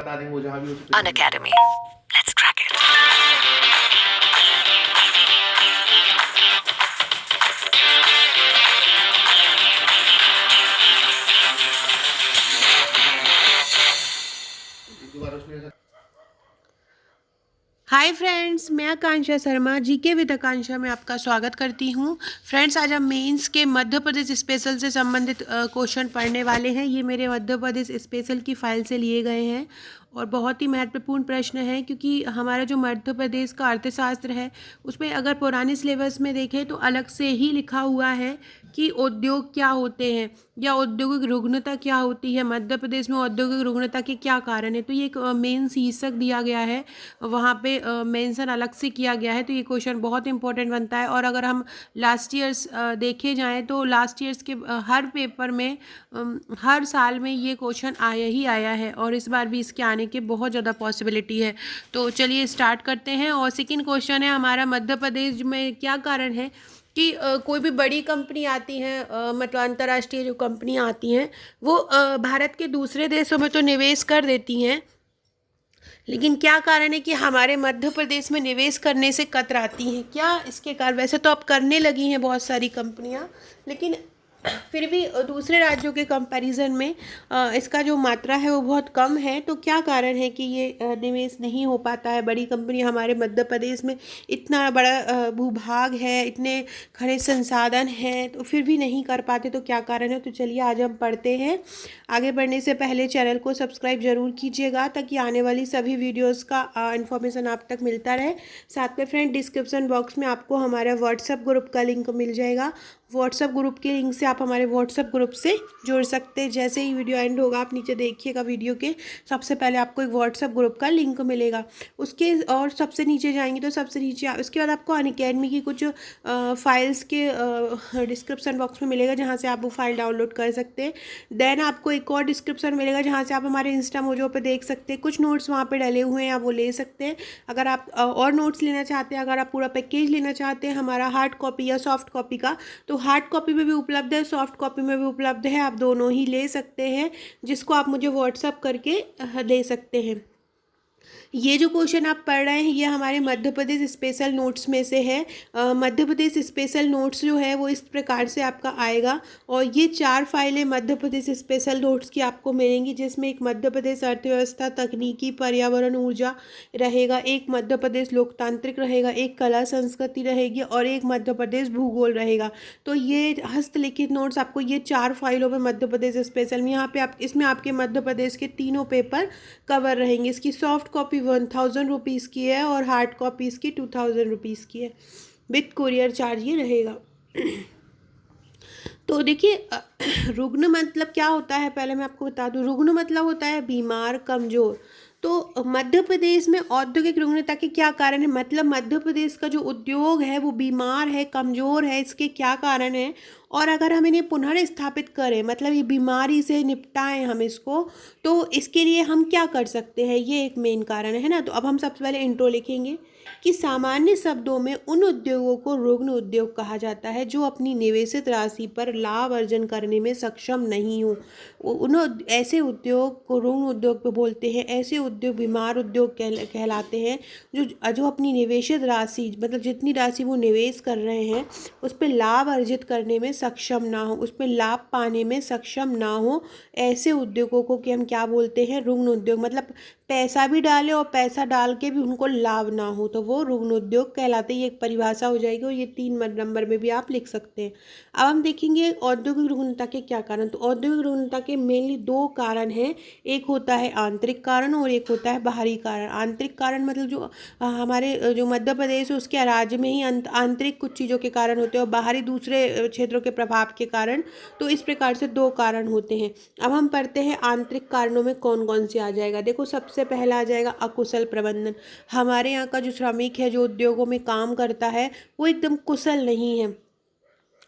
बता देंगे वो जहाँ भी हो सकते An academy. Let's crack it. दोबारा उसमें। हाय फ्रेंड्स, मैं आकांक्षा शर्मा जीके विद आकांक्षा में आपका स्वागत करती हूँ। फ्रेंड्स, आज हम मेंस के मध्य प्रदेश स्पेशल से संबंधित क्वेश्चन पढ़ने वाले हैं। ये मेरे मध्य प्रदेश स्पेशल की फाइल से लिए गए हैं और बहुत ही महत्वपूर्ण प्रश्न है, क्योंकि हमारा जो मध्य प्रदेश का अर्थशास्त्र है उसमें अगर पुराने सिलेबस में देखें तो अलग से ही लिखा हुआ है कि उद्योग क्या होते हैं या औद्योगिक रुग्णता क्या होती है, मध्य प्रदेश में औद्योगिक रुग्णता के क्या कारण है। तो ये एक मेन शीर्षक दिया गया है, वहाँ पे मेंशन अलग से किया गया है। तो ये क्वेश्चन बहुत इंपॉर्टेंट बनता है। और अगर हम लास्ट ईयर्स देखे जाएँ तो लास्ट ईयर्स के हर पेपर में हर साल में ये क्वेश्चन आया ही आया है और इस बार भी इसके आने की बहुत ज़्यादा पॉसिबिलिटी है। तो चलिए स्टार्ट करते हैं। और सेकंड क्वेश्चन है हमारा, मध्य प्रदेश में क्या कारण है कि कोई भी बड़ी कंपनी आती हैं, मतलब अंतर्राष्ट्रीय जो कंपनियां आती हैं वो भारत के दूसरे देशों में तो निवेश कर देती हैं, लेकिन क्या कारण है कि हमारे मध्य प्रदेश में निवेश करने से कतराती हैं? क्या इसके कारण? वैसे तो अब करने लगी हैं बहुत सारी कंपनियां, लेकिन फिर भी दूसरे राज्यों के कंपैरिजन में इसका जो मात्रा है वो बहुत कम है। तो क्या कारण है कि ये निवेश नहीं हो पाता है? बड़ी कंपनी हमारे मध्य प्रदेश में, इतना बड़ा भूभाग है, इतने खनिज संसाधन हैं, तो फिर भी नहीं कर पाते, तो क्या कारण है? तो चलिए आज हम पढ़ते हैं। आगे बढ़ने से पहले चैनल को सब्सक्राइब जरूर कीजिएगा ताकि आने वाली सभी वीडियोस का इन्फॉर्मेशन आप तक मिलता रहे। साथ में फ्रेंड, डिस्क्रिप्शन बॉक्स में आपको हमारा व्हाट्सएप ग्रुप का लिंक मिल जाएगा। व्हाट्सएप ग्रुप के लिंक से आप हमारे व्हाट्सएप ग्रुप से जुड़ सकते हैं। जैसे ही वीडियो एंड होगा आप नीचे देखिएगा, वीडियो के सबसे पहले आपको एक व्हाट्सएप ग्रुप का लिंक मिलेगा। उसके और सबसे नीचे जाएंगे तो सबसे नीचे उसके बाद आपको अनअकैडमी की कुछ फाइल्स के डिस्क्रिप्शन बॉक्स में मिलेगा, जहाँ से आप वो फाइल डाउनलोड कर सकते हैं। देन आपको एक और डिस्क्रिप्शन मिलेगा जहाँ से आप हमारे इंस्टा मोजो पे देख सकते हैं, कुछ नोट्स वहाँ पे डले हुए हैं, आप वो ले सकते हैं। अगर आप और नोट्स लेना चाहते हैं, अगर आप पूरा पैकेज लेना चाहते हैं हमारा हार्ड कॉपी या सॉफ्ट कॉपी का, तो हार्ड कॉपी में भी उपलब्ध है, सॉफ्ट कॉपी में भी उपलब्ध है, आप दोनों ही ले सकते हैं, जिसको आप मुझे व्हाट्सअप करके ले सकते हैं। ये जो क्वेश्चन आप पढ़ रहे हैं ये हमारे मध्य प्रदेश स्पेशल नोट्स में से है। मध्य प्रदेश स्पेशल नोट्स जो है वो इस प्रकार से आपका आएगा, और ये 4 फाइलें मध्य प्रदेश स्पेशल नोट्स की आपको मिलेंगी, जिसमें एक मध्य प्रदेश अर्थव्यवस्था, तकनीकी, पर्यावरण, ऊर्जा रहेगा, एक मध्य प्रदेश लोकतांत्रिक रहेगा, एक कला संस्कृति रहेगी और एक मध्य प्रदेश भूगोल रहेगा। तो ये हस्तलिखित नोट्स आपको ये 4 फाइलों में मध्य प्रदेश स्पेशल में, यहाँ पे आप इसमें आपके मध्य प्रदेश के तीनों पेपर कवर रहेंगे। इसकी सॉफ्ट कॉपी 1000 रुपीज़ की है और हार्ड कॉपी इसकी 2000 रुपीज़ की है, विथ कुरियर चार्ज ये रहेगा। तो देखिए, रुग्ण मतलब क्या होता है, पहले मैं आपको बता दूं। रुग्ण मतलब होता है बीमार, कमज़ोर। तो मध्य प्रदेश में औद्योगिक रुग्णता के क्या कारण है, मतलब मध्य प्रदेश का जो उद्योग है वो बीमार है, कमज़ोर है, इसके क्या कारण है, और अगर हम इन्हें पुनर्स्थापित करें, मतलब ये बीमारी से निपटाएं हम इसको, तो इसके लिए हम क्या कर सकते हैं, ये एक मेन कारण है ना। तो अब हम सबसे पहले इंट्रो लिखेंगे कि सामान्य शब्दों में उन उद्योगों को रुग्ण उद्योग कहा जाता है जो अपनी निवेशित राशि पर लाभ अर्जन करने में सक्षम नहीं हो। उन ऐसे उद्योग को रुग्ण उद्योग पे बोलते हैं। ऐसे उद्योग बीमार उद्योग कहलाते हैं जो अपनी निवेशित राशि, मतलब जितनी राशि वो निवेश कर रहे हैं उस पर लाभ अर्जित करने में सक्षम ना हो, उस पर लाभ पाने में सक्षम ना हो, ऐसे उद्योगों को कि हम क्या बोलते हैं, रुग्ण उद्योग। मतलब पैसा भी डाले और पैसा डाल के भी उनको लाभ ना हो, तो वो रुग्ण उद्योग कहलाते हैं। ये एक परिभाषा हो जाएगी और ये 3 नंबर में भी आप लिख सकते हैं। अब हम देखेंगे औद्योगिक रुग्णता के क्या कारण। तो औद्योगिक रुग्णता के मेनली 2 कारण हैं, एक होता है आंतरिक कारण और एक होता है बाहरी कारण। आंतरिक कारण मतलब जो हमारे जो मध्य प्रदेश है उसके राज्य में ही आंतरिक कुछ चीज़ों के कारण होते हैं और बाहरी दूसरे क्षेत्रों के प्रभाव के कारण। तो इस प्रकार से 2 कारण होते हैं। अब हम पढ़ते हैं आंतरिक कारणों में कौन कौन से आ जाएगा। देखो, सबसे पहला आ जाएगा अकुशल प्रबंधन। हमारे यहाँ का जो श्रमिक है जो उद्योगों में काम करता है वो एकदम कुशल नहीं है।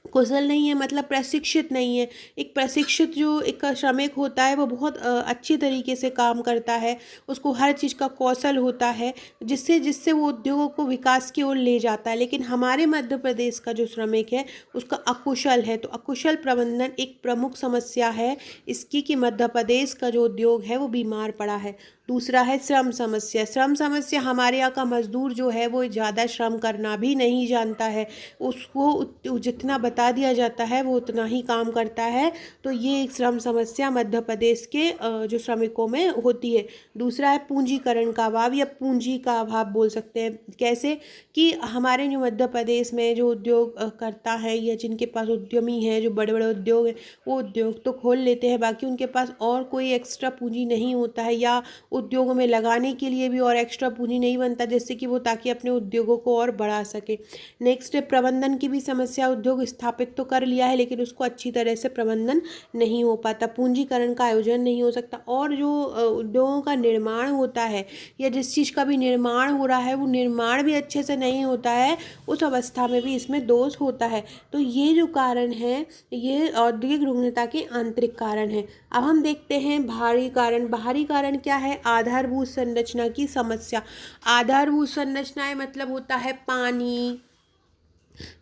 कुशल नहीं है मतलब प्रशिक्षित नहीं है। एक प्रशिक्षित जो एक श्रमिक होता है वो बहुत अच्छी तरीके से काम करता है, उसको हर चीज़ का कौशल होता है, जिससे जिससे वो उद्योगों को विकास की ओर ले जाता है। लेकिन हमारे मध्य प्रदेश का जो श्रमिक है उसका अकुशल है। तो अकुशल प्रबंधन एक प्रमुख समस्या है इसकी, कि मध्य प्रदेश का जो उद्योग है वो बीमार पड़ा है। दूसरा है श्रम समस्या। श्रम समस्या हमारे यहाँ का मज़दूर जो है वो ज़्यादा श्रम करना भी नहीं जानता है, उसको जितना बता दिया जाता है वो उतना ही काम करता है। तो ये एक श्रम समस्या मध्य प्रदेश के जो श्रमिकों में होती है। दूसरा है पूंजीकरण का अभाव या पूंजी का अभाव बोल सकते हैं। कैसे कि हमारे जो मध्य प्रदेश में जो उद्योग करता है या जिनके पास उद्यमी है, जो बड़े बड़े उद्योग हैं, वो उद्योग तो खोल लेते हैं, बाकी उनके पास और कोई एक्स्ट्रा पूंजी नहीं होता है या उद्योगों में लगाने के लिए भी और एक्स्ट्रा पूंजी नहीं बनता, जिससे कि वो ताकि अपने उद्योगों को और बढ़ा सके। नेक्स्ट है प्रबंधन की भी समस्या। उद्योग स्थापित तो कर लिया है लेकिन उसको अच्छी तरह से प्रबंधन नहीं हो पाता, पूंजीकरण का आयोजन नहीं हो सकता, और जो उद्योगों का निर्माण होता है या जिस चीज़ का भी निर्माण हो रहा है वो निर्माण भी अच्छे से नहीं होता है, उस अवस्था में भी इसमें दोष होता है। तो ये जो कारण है ये औद्योगिक रुग्णता के आंतरिक कारण है। अब हम देखते हैं बाहरी कारण। बाहरी कारण क्या है? आधारभूत संरचना की समस्या। आधारभूत संरचनाएं मतलब होता है पानी,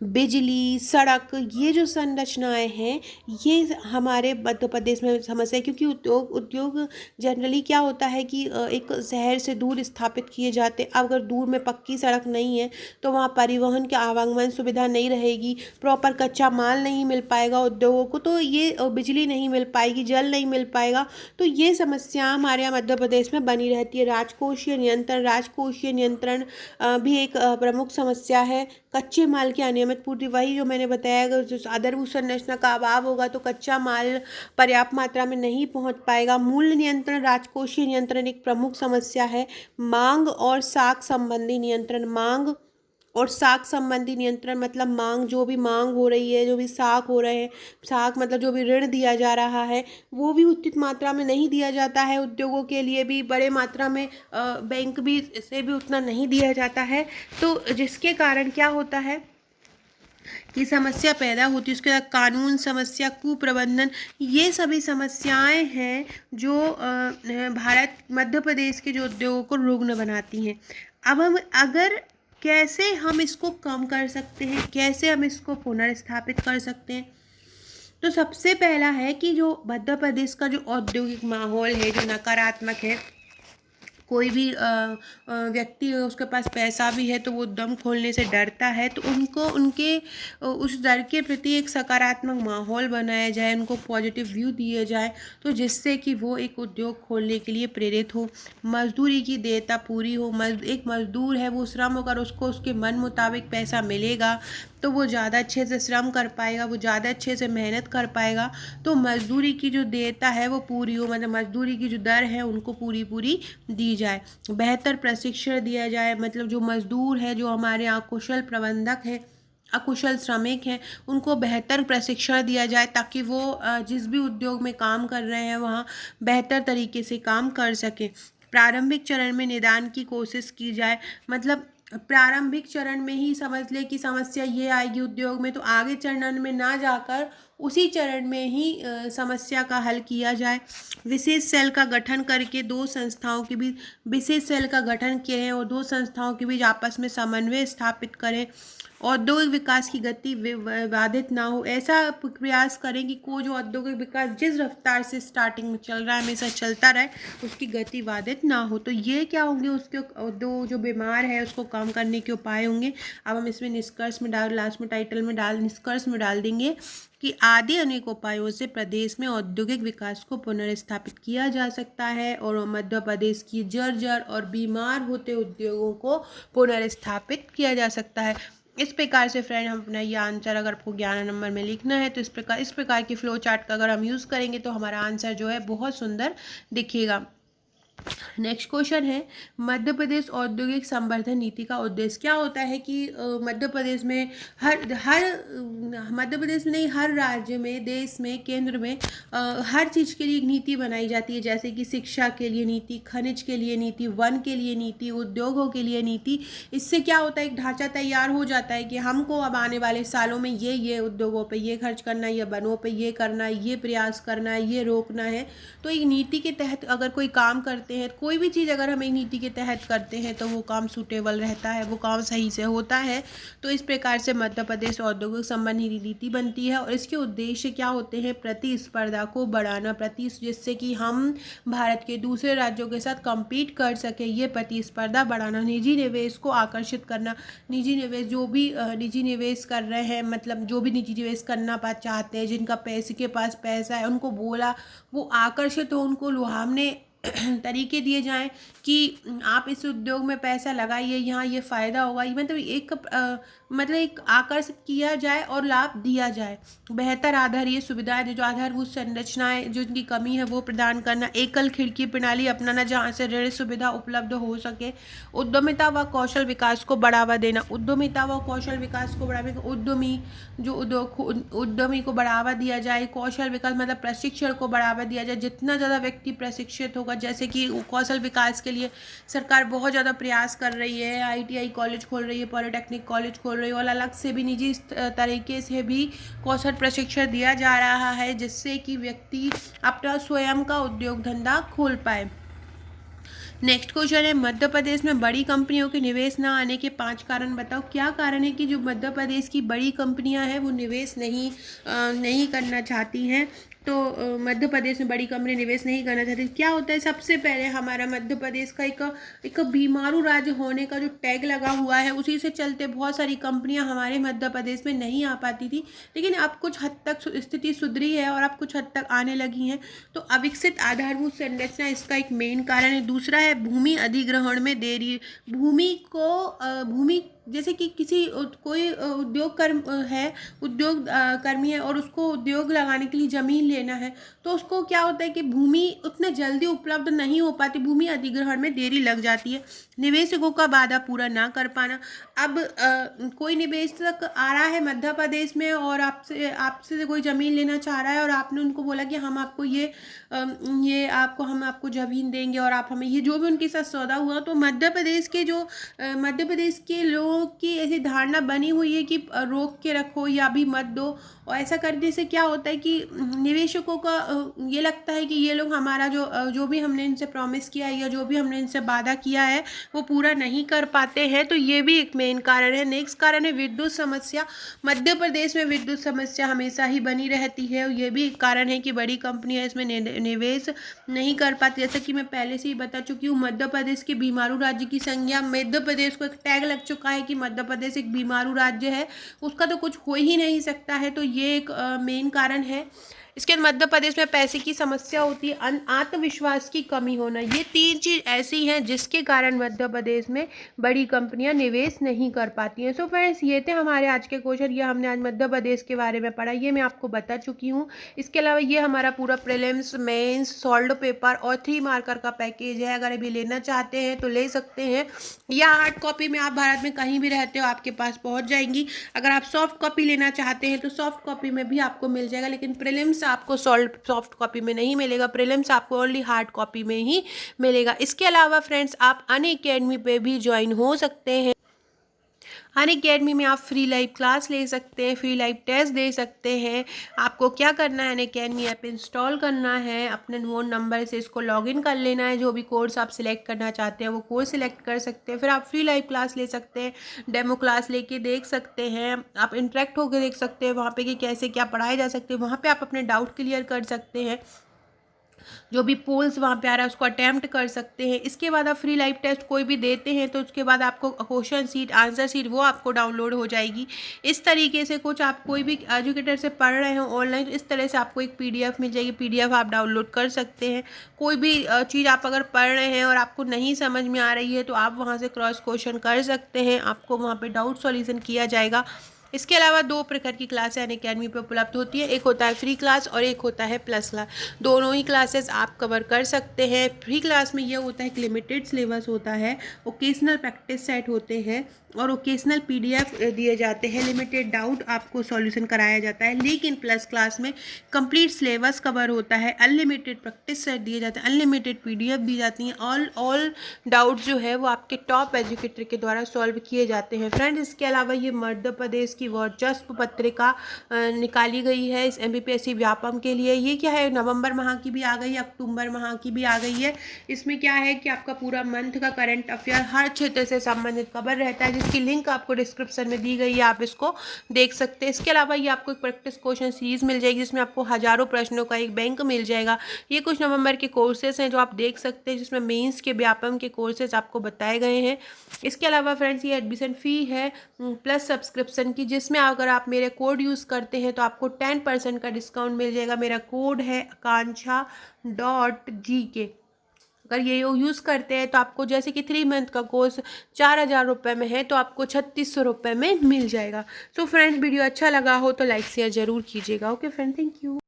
बिजली, सड़क, ये जो संरचनाएं हैं ये हमारे मध्य प्रदेश में समस्या है, क्योंकि उद्योग जनरली क्या होता है कि एक शहर से दूर स्थापित किए जाते। अब अगर दूर में पक्की सड़क नहीं है तो वहाँ परिवहन के आवागमन सुविधा नहीं रहेगी, प्रॉपर कच्चा माल नहीं मिल पाएगा उद्योगों को, तो ये बिजली नहीं मिल पाएगी, जल नहीं मिल पाएगा। तो ये समस्या हमारे यहाँ मध्य प्रदेश में बनी रहती है। राजकोषीय नियंत्रण। राजकोषीय नियंत्रण भी एक प्रमुख समस्या है। कच्चे माल की अनियमित पूर्ति, वही जो मैंने बताया, अगर जो आधारभूत संरचना का अभाव होगा तो कच्चा माल पर्याप्त मात्रा में नहीं पहुंच पाएगा। मूल्य नियंत्रण। राजकोषीय नियंत्रण एक प्रमुख समस्या है। मांग और साख संबंधी नियंत्रण। मांग और साख संबंधी नियंत्रण मतलब मांग, जो भी मांग हो रही है, जो भी साख हो रहे हैं, साख मतलब जो भी ऋण दिया जा रहा है वो भी उचित मात्रा में नहीं दिया जाता है। उद्योगों के लिए भी बड़े मात्रा में बैंक भी से भी उतना नहीं दिया जाता है, तो जिसके कारण क्या होता है कि समस्या पैदा होती है। उसके बाद कानून समस्या, कुप्रबंधन, ये सभी समस्याएं हैं जो भारत मध्य प्रदेश के जो उद्योगों को रुग्ण बनाती हैं। अब हम अगर कैसे हम इसको कम कर सकते हैं, कैसे हम इसको पुनर्स्थापित कर सकते हैं, तो सबसे पहला है कि जो मध्य प्रदेश का जो औद्योगिक माहौल है जो नकारात्मक है, कोई भी व्यक्ति उसके पास पैसा भी है तो वो उद्यम खोलने से डरता है, तो उनको उनके उस डर के प्रति एक सकारात्मक माहौल बनाया जाए, उनको पॉजिटिव व्यू दिए जाए, तो जिससे कि वो एक उद्योग खोलने के लिए प्रेरित हो। मजदूरी की देयता पूरी हो। एक मजदूर है वो श्रम कर, उसको उसके मन मुताबिक पैसा मिलेगा तो वो ज़्यादा अच्छे से श्रम कर पाएगा, वो ज़्यादा अच्छे से मेहनत कर पाएगा। तो मजदूरी की जो देयता है वो पूरी हो, मतलब मजदूरी की जो दर है उनको पूरी दी जाए। बेहतर प्रशिक्षण दिया जाए, मतलब जो मजदूर है, जो हमारे यहाँ कुशल प्रबंधक है, अकुशल श्रमिक हैं, उनको बेहतर प्रशिक्षण दिया जाए ताकि वो जिस भी उद्योग में काम कर रहे हैं वहाँ बेहतर तरीके से काम कर सकें। प्रारंभिक चरण में निदान की कोशिश की जाए, मतलब प्रारंभिक चरण में ही समझ ले कि समस्या ये आएगी उद्योग में, तो आगे चरण में ना जाकर उसी चरण में ही समस्या का हल किया जाए। विशेष सेल का गठन करके दो संस्थाओं के बीच, विशेष सेल का गठन किए हैं और दो संस्थाओं के बीच आपस में समन्वय स्थापित करें। औद्योगिक विकास की गति बाधित ना हो, ऐसा प्रयास करें कि कोई जो औद्योगिक विकास जिस रफ्तार से स्टार्टिंग में चल रहा है हमेशा चलता रहे, उसकी गति बाधित ना हो। तो ये क्या होंगे, उसके दो जो बीमार है उसको कम करने के उपाय होंगे। अब हम इसमें निष्कर्ष में डाल, लास्ट में टाइटल में डाल, निष्कर्ष में डाल देंगे कि आदि अनेक उपायों से प्रदेश में औद्योगिक विकास को पुनर्स्थापित किया जा सकता है और मध्य प्रदेश की जर्जर और बीमार होते उद्योगों को पुनर्स्थापित किया जा सकता है। इस प्रकार से फ्रेंड हम अपना ये आंसर अगर आपको 11 नंबर में लिखना है तो इस प्रकार की फ्लो चार्ट का अगर हम यूज़ करेंगे तो हमारा आंसर जो है बहुत सुंदर दिखेगा। नेक्स्ट क्वेश्चन है, मध्य प्रदेश औद्योगिक संवर्धन नीति का उद्देश्य क्या होता है? कि मध्य प्रदेश में मध्य प्रदेश में नहीं, हर राज्य में, देश में, केंद्र में हर चीज़ के लिए एक नीति बनाई जाती है, जैसे कि शिक्षा के लिए नीति, खनिज के लिए नीति, वन के लिए नीति, उद्योगों के लिए नीति। इससे क्या होता है, एक ढांचा तैयार हो जाता है कि हमको अब आने वाले सालों में ये उद्योगों पे ये खर्च करना है, ये वनों पे ये करना है, ये प्रयास करना है, ये रोकना है। तो एक नीति के तहत अगर कोई काम करते हैं, कोई भी चीज़ अगर हम एक नीति के तहत करते हैं तो वो काम सूटेबल रहता है, वो काम सही से होता है। तो इस प्रकार से मध्य प्रदेश औद्योगिक संबंधी नीति बनती है और इसके उद्देश्य क्या होते हैं? प्रतिस्पर्धा को बढ़ाना, जिससे कि हम भारत के दूसरे राज्यों के साथ कम्पीट कर सकें, ये प्रतिस्पर्धा बढ़ाना, निजी निवेश को आकर्षित करना। निजी निवेश जो भी निजी निवेश कर रहे हैं, मतलब जो भी निजी निवेश करना चाहते हैं, जिनका पैसे के पास पैसा है, उनको बोला वो आकर्षित हो, उनको लुभावने तरीके दिए जाएं कि आप इस उद्योग में पैसा लगाइए, यहाँ ये फ़ायदा होगा। ये मतलब एक आकर्षित किया जाए और लाभ दिया जाए। बेहतर आधारीय सुविधाएं, जो आधारभूत संरचनाएं जो इनकी कमी है वो प्रदान करना। एकल खिड़की प्रणाली अपनाना जहाँ से ऋण सुविधा उपलब्ध हो सके। उद्यमिता व कौशल विकास को बढ़ावा देना। उद्यमिता व कौशल विकास को बढ़ावा, उद्यमी को बढ़ावा दिया जाए। कौशल विकास मतलब प्रशिक्षण को बढ़ावा दिया जाए। जितना ज़्यादा व्यक्ति प्रशिक्षित होगा, जैसे कि कौशल विकास के लिए सरकार बहुत ज़्यादा प्रयास कर रही है, ITI कॉलेज खोल रही है, पॉलिटेक्निक कॉलेज खोल रही है और अलग से भी निजी तरीके से भी कौशल प्रशिक्षण दिया जा रहा है, जिससे कि व्यक्ति अपना स्वयं का उद्योग धंधा खोल पाए। नेक्स्ट क्वेश्चन है, मध्य प्रदेश में बड़ी कंपनियों के निवेश न आने के 5 कारण बताओ। क्या कारण है कि जो मध्य प्रदेश की बड़ी कंपनियां हैं वो निवेश नहीं करना चाहती हैं? तो मध्य प्रदेश में बड़ी कंपनी निवेश नहीं करना चाहती। क्या होता है, सबसे पहले हमारा मध्य प्रदेश का एक बीमारू राज्य होने का जो टैग लगा हुआ है, उसी से चलते बहुत सारी कंपनियां हमारे मध्य प्रदेश में नहीं आ पाती थी, लेकिन अब कुछ हद तक स्थिति सुधरी है और अब कुछ हद तक आने लगी हैं। तो अविकसित आधारभूत संरचना इसका एक मेन कारण है। दूसरा है भूमि अधिग्रहण में देरी। भूमि जैसे कि कोई उद्योग कर्मी है और उसको उद्योग लगाने के लिए ज़मीन लेना है, तो उसको क्या होता है कि भूमि उतने जल्दी उपलब्ध नहीं हो पाती, भूमि अधिग्रहण में देरी लग जाती है। निवेशकों का वादा पूरा ना कर पाना। अब कोई निवेशक आ रहा है मध्य प्रदेश में और आपसे कोई ज़मीन लेना चाह रहा है और आपने उनको बोला कि हम आपको हम आपको ज़मीन देंगे और आप हमें, ये जो भी उनके साथ सौदा हुआ, तो मध्य प्रदेश के लोगों की ऐसी धारणा बनी हुई है कि रोक के रखो या भी मत दो, और ऐसा करने से क्या होता है कि निवेशकों का ये लगता है कि ये लोग हमारा जो भी हमने इनसे प्रॉमिस किया है या जो भी हमने इनसे वादा किया है वो पूरा नहीं कर पाते हैं। तो ये भी एक मेन कारण है। नेक्स्ट कारण है विद्युत समस्या। मध्य प्रदेश में विद्युत समस्या हमेशा ही बनी रहती है और ये भी एक कारण है कि बड़ी कंपनियां इसमें निवेश नहीं कर पाती। जैसा कि मैं पहले से ही बता चुकी हूँ, मध्य प्रदेश के बीमारू राज्य की संज्ञा, मध्य प्रदेश को एक टैग लग चुका है कि मध्य प्रदेश एक बीमारू राज्य है, उसका तो कुछ हो ही नहीं सकता है। तो ये एक मेन कारण है। इसके बाद मध्य प्रदेश में पैसे की समस्या होती है, आत्मविश्वास की कमी होना। ये 3 चीज़ ऐसी हैं जिसके कारण मध्य प्रदेश में बड़ी कंपनियां निवेश नहीं कर पाती हैं। सो फ्रेंड्स, ये थे हमारे आज के क्वेश्चन। ये हमने आज मध्य प्रदेश के बारे में पढ़ा, ये मैं आपको बता चुकी हूँ। इसके अलावा ये हमारा पूरा प्रीलिम्स, मेंस, सॉल्व पेपर और 3 मार्कर का पैकेज है। अगर अभी लेना चाहते हैं तो ले सकते हैं, या हार्ड कॉपी में आप भारत में कहीं भी रहते हो आपके पास पहुँच जाएंगी। अगर आप सॉफ्ट कॉपी लेना चाहते हैं तो सॉफ्ट कॉपी में भी आपको मिल जाएगा, लेकिन प्रीलिम्स आपको सॉफ्ट कॉपी में नहीं मिलेगा, प्रीलिम्स आपको ओनली हार्ड कॉपी में ही मिलेगा। इसके अलावा फ्रेंड्स, आप अनअकैडमी पे भी ज्वाइन हो सकते हैं। अनअकैडमी में आप फ्री लाइव क्लास ले सकते हैं, फ्री लाइव टेस्ट दे सकते हैं। आपको क्या करना है, अनअकैडमी ऐप इंस्टॉल करना है, अपने फ़ोन नंबर से इसको लॉगिन कर लेना है। जो भी कोर्स आप सिलेक्ट करना चाहते हैं वो कोर्स सिलेक्ट कर सकते हैं। फिर आप फ्री लाइव क्लास ले सकते हैं, डेमो क्लास लेके देख सकते हैं, आप इंटरेक्ट होकर देख सकते हैं वहाँ पे कि कैसे क्या पढ़ाया जा सकते हैं। वहाँ पे आप अपने डाउट क्लियर कर सकते हैं, जो भी पोल्स वहाँ पे आ रहा है उसको अटैम्प्ट कर सकते हैं। इसके बाद आप फ्री लाइव टेस्ट कोई भी देते हैं तो उसके बाद आपको क्वेश्चन सीट, आंसर सीट वो आपको डाउनलोड हो जाएगी। इस तरीके से कुछ आप कोई भी एजुकेटर से पढ़ रहे हो ऑनलाइन, तो इस तरह से आपको एक PDF मिल जाएगी, PDF आप डाउनलोड कर सकते हैं। कोई भी चीज़ आप अगर पढ़ रहे हैं और आपको नहीं समझ में आ रही है तो आप वहाँ से क्रॉस क्वेश्चन कर सकते हैं, आपको वहाँ पर डाउट सॉल्यूशन किया जाएगा। इसके अलावा 2 प्रकार की क्लासें अनअकैडमी पे उपलब्ध होती है, एक होता है फ्री क्लास और एक होता है प्लस क्लास। दोनों ही क्लासेस आप कवर कर सकते हैं। फ्री क्लास में यह होता है कि लिमिटेड सिलेबस होता है, ओकेजनल प्रैक्टिस सेट होते हैं और ओकेजनल PDF दिए जाते हैं, लिमिटेड डाउट आपको सॉल्यूशन कराया जाता है। लेकिन प्लस क्लास में कंप्लीट सिलेबस कवर होता है, अनलिमिटेड प्रैक्टिस सेट दिए जाते हैं, अनलिमिटेड PDF दी जाती हैं, ऑल डाउट जो है वो आपके टॉप एजुकेटर के द्वारा सॉल्व किए जाते हैं। फ्रेंड्स, इसके अलावा ये मध्य प्रदेश की वर्चस्व पत्रिका निकाली गई है इस MPPSC व्यापम के लिए। ये क्या है, नवंबर माह की भी आ गई है, अक्टूबर माह की भी आ गई है। इसमें क्या है कि आपका पूरा मंथ का करंट अफेयर हर क्षेत्र से संबंधित खबर रहता है, जिसकी लिंक आपको डिस्क्रिप्शन में दी गई है, आप इसको देख सकते हैं। इसके अलावा ये आपको एक प्रैक्टिस क्वेश्चन सीरीज मिल जाएगी, जिसमें आपको हजारों प्रश्नों का एक बैंक मिल जाएगा। ये कुछ नवंबर के कोर्सेज हैं जो आप देख सकते हैं, जिसमें मेंस के व्यापम के कोर्सेज आपको बताए गए हैं। इसके अलावा फ्रेंड्स ये एडमिशन फ़ी है प्लस सब्सक्रिप्शन की, जिसमें अगर आप मेरे कोड यूज़ करते हैं तो आपको 10% का डिस्काउंट मिल जाएगा। मेरा कोड है आकांक्षा.gk। अगर ये यूज़ करते हैं तो आपको जैसे कि 3 मंथ का कोर्स 4000 रुपये में है, तो आपको 3600 रुपये में मिल जाएगा। सो फ्रेंड्स, वीडियो अच्छा लगा हो तो लाइक शेयर ज़रूर कीजिएगा। Okay friend, thank you.